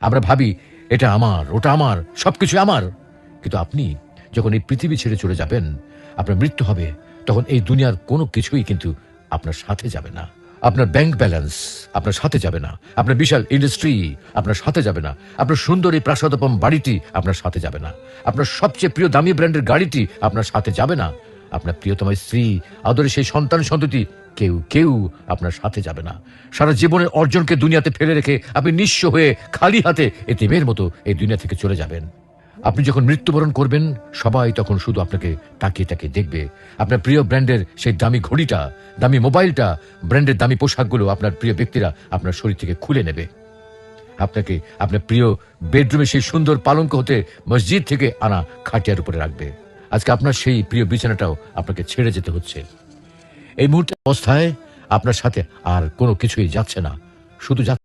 আমরা ভাবি এটা আমার, ওটা আমার, সবকিছু আমার। কিন্তু আপনি যখন এই পৃথিবী ছেড়ে চলে যাবেন, আপনার মৃত্যু হবে, তখন এই দুনিয়ার কোনো কিছুই কিন্তু আপনার সাথে যাবে না। আপনার ব্যাংক ব্যালেন্স আপনার সাথে যাবে না, আপনার বিশাল ইন্ডাস্ট্রি আপনার সাথে যাবে না, আপনার সুন্দর এই প্রাসাদোপম বাড়িটি আপনার সাথে যাবে না, আপনার সবচেয়ে প্রিয় দামি ব্র্যান্ডের গাড়িটি আপনার সাথে যাবে না, আপনার প্রিয়তম স্ত্রী, আদরের সেই সন্তান সন্ততি, কেউ কেউ আপনার সাথে যাবে না। সারা জীবনের অর্জনকে দুনিয়াতে ফেলে রেখে আপনি নিঃস্ব হয়ে খালি হাতে এতিমের মতো এই দুনিয়া থেকে চলে যাবেন। আপনি যখন মৃত্যুবরণ করবেন, সবাই তখন শুধু আপনাকে তাকিয়ে তাকিয়ে দেখবে। আপনার প্রিয় ব্র্যান্ডের সেই দামি ঘড়িটা, দামি মোবাইলটা, ব্র্যান্ডের দামি পোশাকগুলো আপনার প্রিয় ব্যক্তিরা আপনার শরীর থেকে খুলে নেবে। আপনাকে আপনার প্রিয় বেডরুমে সেই সুন্দর পালঙ্ক হতে মসজিদ থেকে আনা খাটিয়ার উপরে রাখবে। আজকে আপনার সেই প্রিয় বিছানাটাও আপনাকে ছেড়ে যেতে হচ্ছে। এই মুহূর্তে অবস্থায় আপনার সাথে আর কোনো কিছুই যাচ্ছে না, শুধু